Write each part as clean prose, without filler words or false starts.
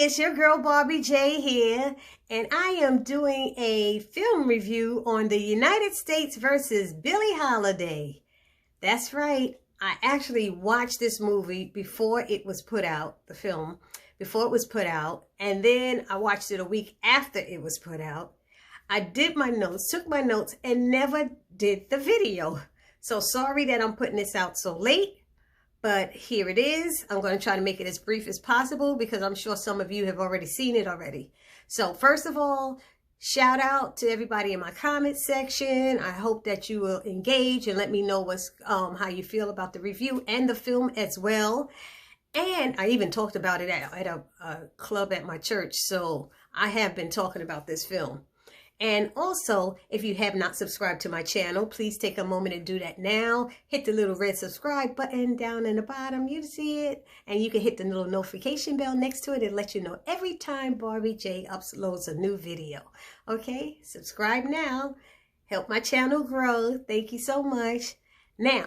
it's your girl Barbie J here, and I am doing a film review on the United States versus Billie Holiday. That's right, I actually watched this movie before it was put out, the film, before it was put out, and then I watched it a week after it was put out. I did my notes, took my notes, and never did the video. So sorry that I'm putting this out so late. But here it is. I'm going to try to make it as brief as possible because I'm sure some of you have already seen it already. So first of all, shout out to everybody in my comment section. I hope that you will engage and let me know how you feel about the review and the film as well. And I even talked about it at a club at my church. So I have been talking about this film. And also, if you have not subscribed to my channel, please take a moment and do that now. Hit the little red subscribe button down in the bottom. You see it. And you can hit the little notification bell next to it and let you know every time Barbie J uploads a new video. Okay? Subscribe now. Help my channel grow. Thank you so much. Now,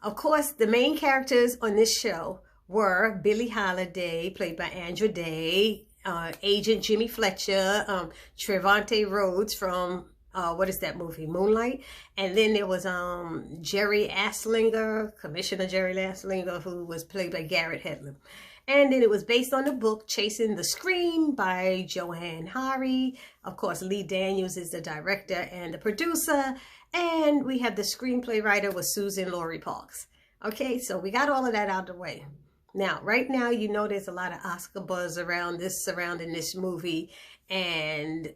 of course, the main characters on this show were Billie Holiday, played by Audra Day, Agent Jimmy Fletcher, Trevante Rhodes from what is that movie, Moonlight, and then there was Jerry Asslinger, Commissioner Jerry Asslinger, who was played by Garrett Hedlund. And then it was based on the book Chasing the Scream by Joanne Hari. Of course, Lee Daniels is the director and the producer, and we have the screenplay writer was Susan Laurie Parks. Okay, so we got all of that out of the way. Now, right now, you know there's a lot of Oscar buzz surrounding this movie, and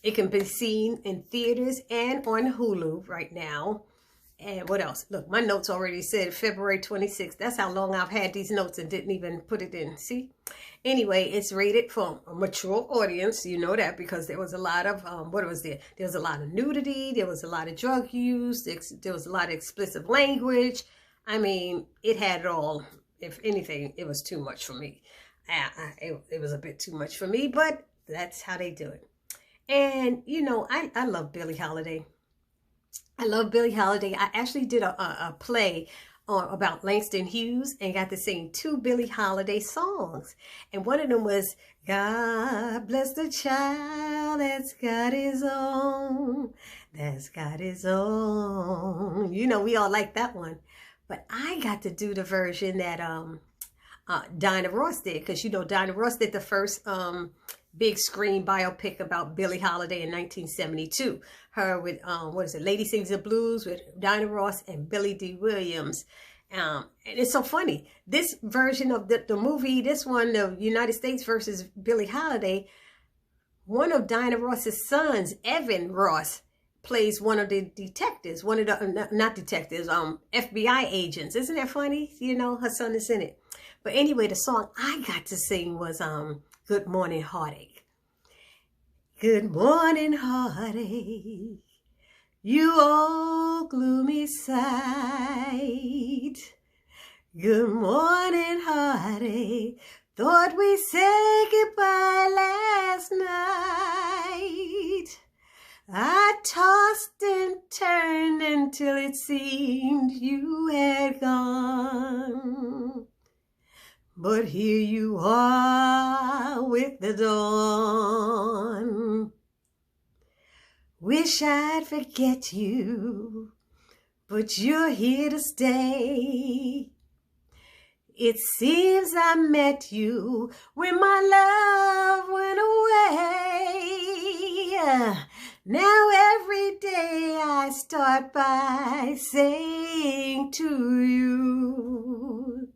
it can be seen in theaters and on Hulu right now. And what else? Look, my notes already said February 26th. That's how long I've had these notes and didn't even put it in. See? Anyway, it's rated for a mature audience. You know that because there was a lot of, what was there? There was a lot of nudity. There was a lot of drug use. There was a lot of explicit language. I mean, it had it all. If anything, it was too much for me. It was a bit too much for me, but that's how they do it. And, you know, I love Billie Holiday. I love Billie Holiday. I actually did a play about Langston Hughes and got to sing 2 Billie Holiday songs. And one of them was, God bless the child that's got his own, that's got his own. You know, we all like that one. But I got to do the version that Dinah Ross did, because, you know, Dinah Ross did the first big screen biopic about Billie Holiday in 1972. Her with, what is it, Lady Sings the Blues with Dinah Ross and Billy D. Williams. And it's so funny. This version of the movie, this one, the United States versus Billie Holiday, one of Dinah Ross's sons, Evan Ross, plays one of the detectives, one of the, not detectives, FBI agents. Isn't that funny? You know, her son is in it. But anyway, the song I got to sing was Good Morning Heartache. Good morning, heartache, you old gloomy sight. Good morning, heartache, thought we said goodbye last night. I tossed and turned until it seemed you had gone. But here you are with the dawn. Wish I'd forget you, but you're here to stay. It seems I met you when my love went away. Now every day I start by saying to you,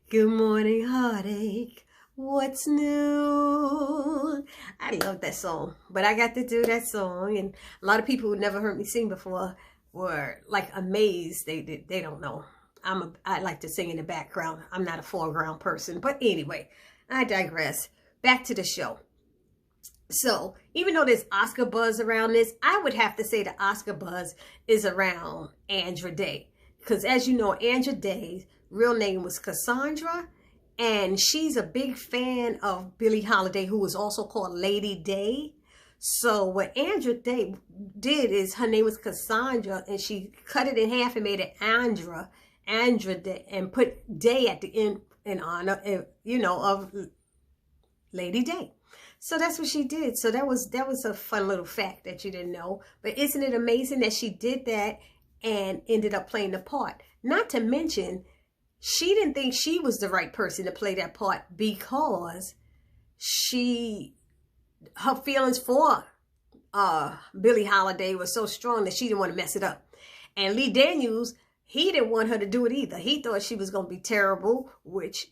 good morning, heartache, what's new? I love that song, but I got to do that song, and a lot of people who never heard me sing before were like amazed. They don't know. I like to sing in the background. I'm not a foreground person, but anyway, I digress. Back to the show. So even though there's Oscar buzz around this, I would have to say the Oscar buzz is around Audra Day. Because as you know, Audra Day's real name was Cassandra. And she's a big fan of Billie Holiday, who was also called Lady Day. So what Audra Day did is her name was Cassandra, and she cut it in half and made it Audra Day, and put Day at the end in honor, you know, of Lady Day. So that's what she did. So that was a fun little fact that you didn't know. But isn't it amazing that she did that and ended up playing the part? Not to mention, she didn't think she was the right person to play that part because her feelings for Billie Holiday was so strong that she didn't want to mess it up. And Lee Daniels, he didn't want her to do it either. He thought she was going to be terrible, which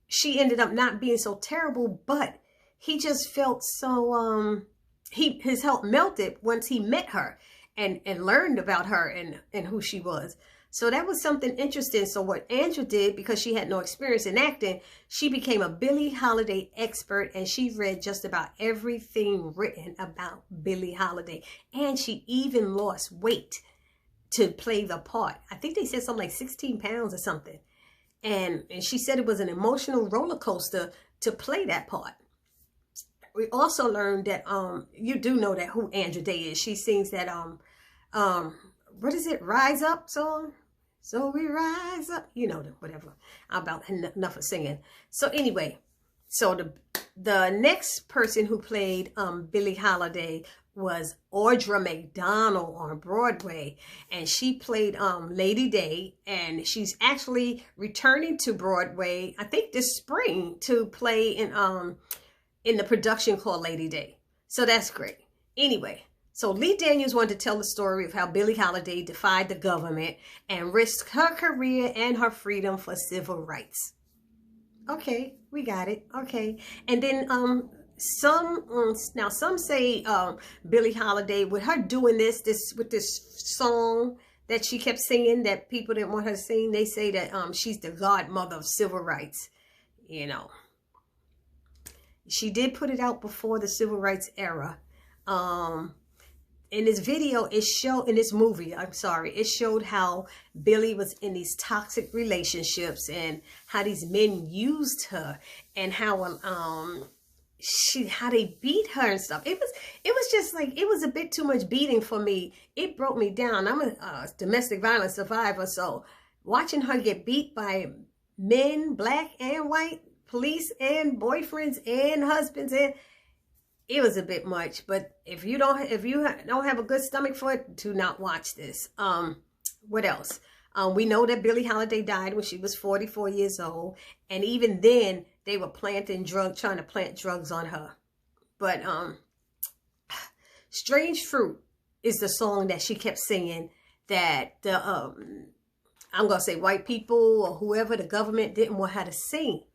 she ended up not being so terrible, but he just felt so, his heart melted once he met her and learned about her and who she was. So that was something interesting. So what Andra did, because she had no experience in acting, she became a Billie Holiday expert, and she read just about everything written about Billie Holiday. And she even lost weight to play the part. I think they said something like 16 pounds or something. And she said it was an emotional roller coaster to play that part. We also learned that, you do know that who Andra Day is. She sings that, what is it? Rise Up song? So we rise up, you know, whatever. About enough of singing. So anyway, so the next person who played Billie Holiday was Audra McDonald on Broadway, and she played Lady Day, and she's actually returning to Broadway, I think this spring, to play in the production called Lady Day. So that's great. Anyway. So Lee Daniels wanted to tell the story of how Billie Holiday defied the government and risked her career and her freedom for civil rights. Okay, we got it. Okay. And then some say Billie Holiday, with her doing this with this song that she kept singing that people didn't want her to sing, they say that she's the godmother of civil rights. You know, she did put it out before the civil rights era. In this video, in this movie, it showed how Billie was in these toxic relationships and how these men used her and how they beat her and stuff. It was just like, it was a bit too much beating for me. It broke me down. I'm a domestic violence survivor, so watching her get beat by men, black and white, police and boyfriends and husbands, and it was a bit much. But if you don't have a good stomach for it, do not watch this. What else? We know that Billie Holiday died when she was 44 years old, and even then they were trying to plant drugs on her. But "Strange Fruit" is the song that she kept singing that the I'm gonna say white people or whoever, the government, didn't want her to sing.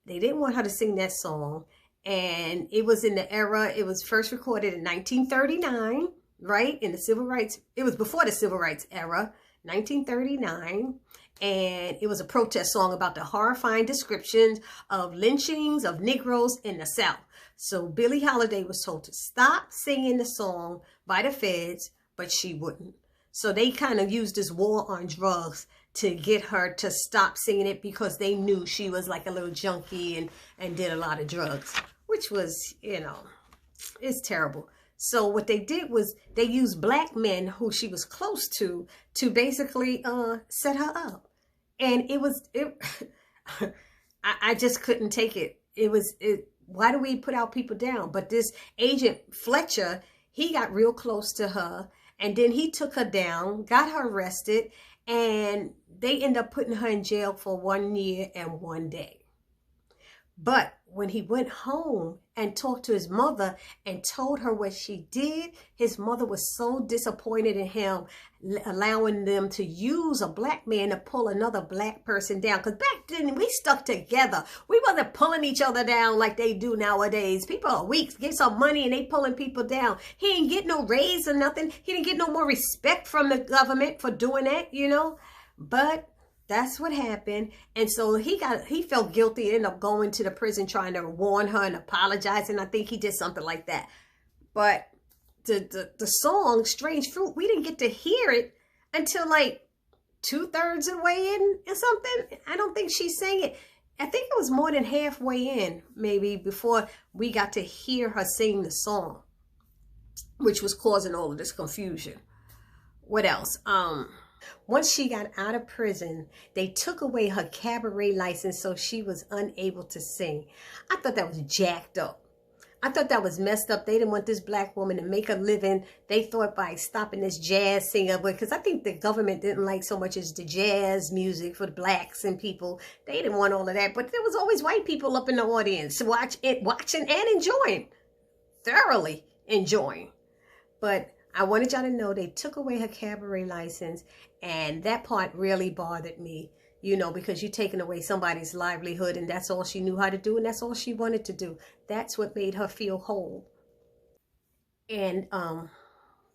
They didn't want her to sing that song. And it was in the era, it was first recorded in 1939, right? In the civil rights, it was before the civil rights era, 1939. And it was a protest song about the horrifying descriptions of lynchings of Negroes in the South. So Billie Holiday was told to stop singing the song by the feds, but she wouldn't. So they kind of used this war on drugs to get her to stop singing it, because they knew she was like a little junkie and did a lot of drugs, which was, you know, it's terrible. So what they did was they used black men who she was close to basically set her up. And I just couldn't take it. Why do we put our people down? But this Agent Fletcher, he got real close to her, and then he took her down, got her arrested, and they end up putting her in jail for 1 year and 1 day. But when he went home and talked to his mother and told her what she did, his mother was so disappointed in him, allowing them to use a black man to pull another black person down. Because back then, we stuck together. We wasn't pulling each other down like they do nowadays. People are weak, get some money, and they pulling people down. He didn't get no raise or nothing. He didn't get no more respect from the government for doing that, you know. But that's what happened. And so he felt guilty, ended up going to the prison, trying to warn her and apologizing. I think he did something like that. But the song "Strange Fruit," we didn't get to hear it until like 2/3 of the way in or something. I don't think she sang it. I think it was more than halfway in, maybe, before we got to hear her sing the song, which was causing all of this confusion. What else? Once she got out of prison, they took away her cabaret license so she was unable to sing. I thought that was jacked up. I thought that was messed up. They didn't want this black woman to make a living. They thought by stopping this jazz singer, because I think the government didn't like so much as the jazz music for the blacks and people. They didn't want all of that. But there was always white people up in the audience watching and enjoying, thoroughly enjoying. But I wanted y'all to know they took away her cabaret license, and that part really bothered me, you know, because you're taking away somebody's livelihood, and that's all she knew how to do, and that's all she wanted to do. That's what made her feel whole. And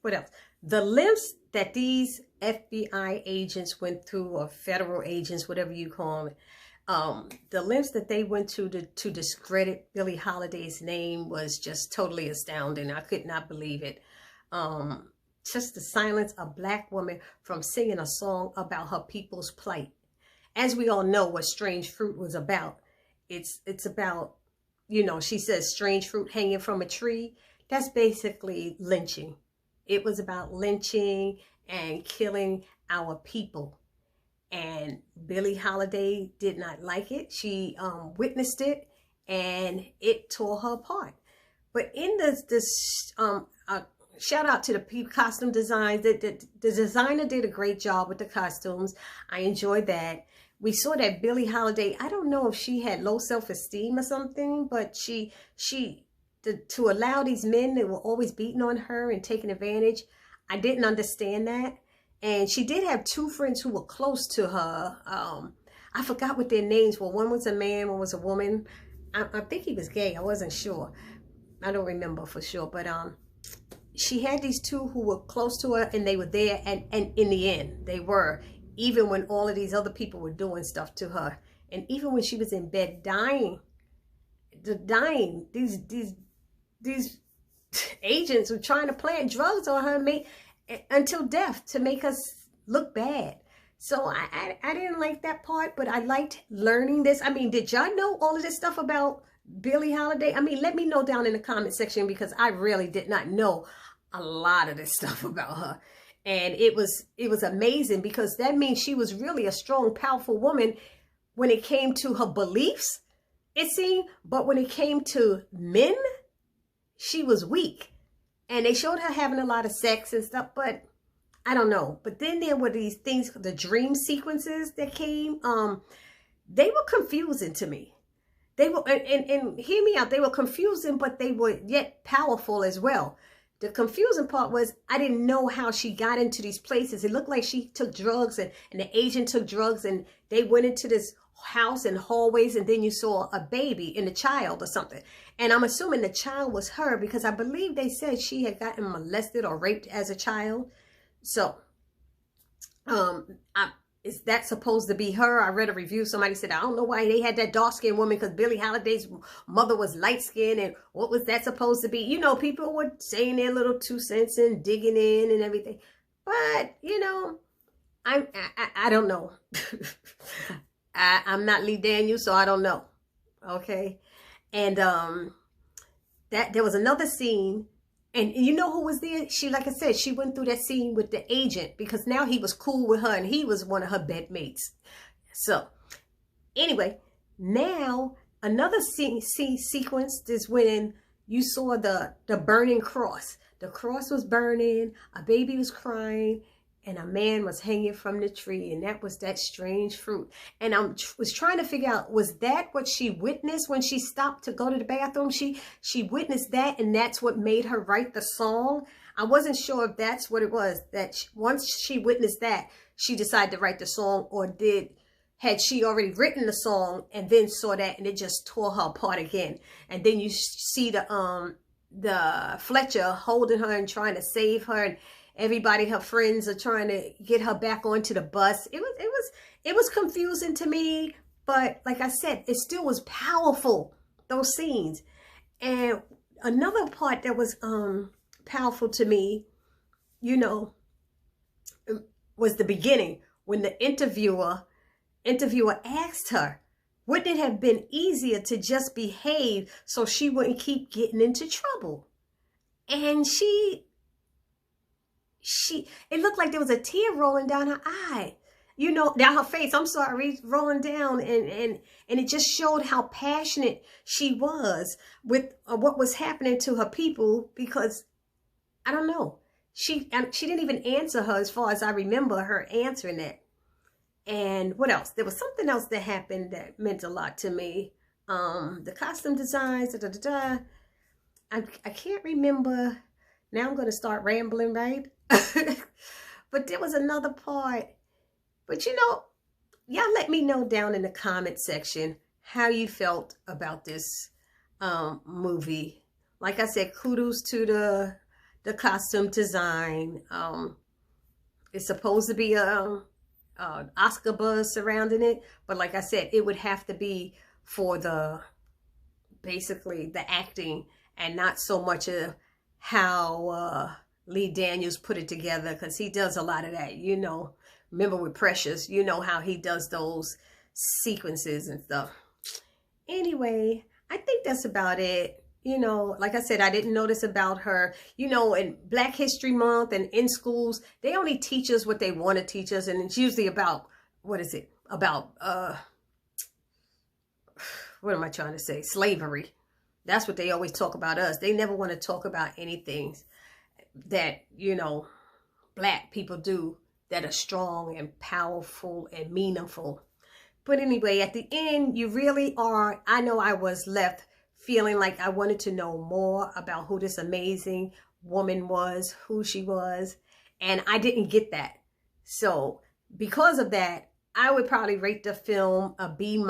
what else? The lengths that these FBI agents went through, or federal agents, whatever you call it, the lengths that they went to discredit Billie Holiday's name was just totally astounding. I could not believe it. Just to silence a black woman from singing a song about her people's plight. As we all know what Strange Fruit was about. It's about, you know, she says strange fruit hanging from a tree. That's basically lynching. It was about lynching and killing our people. And Billie Holiday did not like it. She witnessed it, and it tore her apart. But in this shout out to the costume designs. The designer did a great job with the costumes. I enjoyed that. We saw that Billie Holiday, I don't know if she had low self-esteem or something, but to allow these men that were always beating on her and taking advantage, I didn't understand that. And she did have two friends who were close to her. I forgot what their names were. One was a man, one was a woman. I think he was gay. I wasn't sure. I don't remember for sure, but she had these two who were close to her, and they were there, and in the end, they were, even when all of these other people were doing stuff to her. And even when she was in bed dying, these agents were trying to plant drugs on her until death to make us look bad. So I didn't like that part, but I liked learning this. I mean, did y'all know all of this stuff about Billie Holiday? I mean, let me know down in the comment section, because I really did not know a lot of this stuff about her. And it was amazing, because that means she was really a strong, powerful woman when it came to her beliefs, it seemed. But when it came to men, she was weak. And they showed her having a lot of sex and stuff, but I don't know. But then there were these things, the dream sequences that came, they were confusing to me. They were, and hear me out, they were confusing, but they were yet powerful as well. The confusing part was I didn't know how she got into these places. It looked like she took drugs, and the agent took drugs, and they went into this house and hallways, and then you saw a baby and a child or something. And I'm assuming the child was her, because I believe they said she had gotten molested or raped as a child. So, is that supposed to be her? I read a review. Somebody said, I don't know why they had that dark-skinned woman, because Billie Holiday's mother was light-skinned, and what was that supposed to be? You know, people were saying their little 2 cents and digging in and everything. But, you know, I don't know. I'm not Lee Daniels, so I don't know. Okay. And that there was another scene. And you know who was there? She, like I said, she went through that scene with the agent, because now he was cool with her, and he was one of her bedmates. So, anyway, now another sequence is when you saw the burning cross. The cross was burning, a baby was crying, and a man was hanging from the tree, and that was that strange fruit. And I was trying to figure out, was that what she witnessed when she stopped to go to the bathroom? She witnessed that, and that's what made her write the song. I wasn't sure if that's what it was, that once she witnessed that, she decided to write the song, or had she already written the song and then saw that and it just tore her apart again. And then you see the Fletcher holding her and trying to save her, and everybody, her friends, are trying to get her back onto the bus. It was confusing to me, but like I said, it still was powerful, those scenes. And another part that was powerful to me, you know, was the beginning, when the interviewer asked her, wouldn't it have been easier to just behave so she wouldn't keep getting into trouble? And she it looked like there was a tear rolling down her eye. You know, down her face, I'm sorry, rolling down, and it just showed how passionate she was with what was happening to her people, because I don't know, she didn't even answer her as far as I remember her answering it. And what else? There was something else that happened that meant a lot to me. The costume designs, I can't remember. Now I'm going to start rambling, right? But there was another part. But you know, y'all let me know down in the comment section how you felt about this movie. Like I said, kudos to the costume design. It's supposed to be a Oscar buzz surrounding it, but like I said, it would have to be for basically the acting, and not so much of how Lee Daniels put it together, because he does a lot of that, you know. Remember with Precious, you know how he does those sequences and stuff. Anyway, I think that's about it. You know, like I said, I didn't notice about her. You know, in Black History Month and in schools, they only teach us what they want to teach us. And it's usually about, what is it? About, what am I trying to say? Slavery. That's what they always talk about us. They never want to talk about anything that, you know, Black people do that are strong and powerful and meaningful. But anyway, at the end, you really are, I know I was left feeling like I wanted to know more about who this amazing woman was, who she was, and I didn't get that. So because of that, I would probably rate the film a B-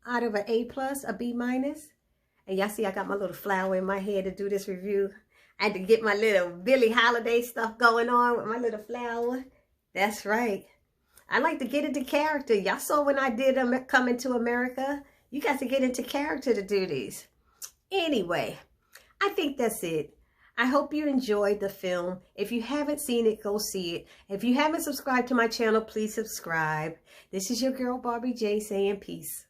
out of an A+, a B-. And y'all see I got my little flower in my hair to do this review. I had to get my little Billie Holiday stuff going on with my little flower. That's right. I like to get into character. Y'all saw when I did Coming to America. You got to get into character to do these. Anyway, I think that's it. I hope you enjoyed the film. If you haven't seen it, go see it. If you haven't subscribed to my channel, please subscribe. This is your girl, Barbie J, saying peace.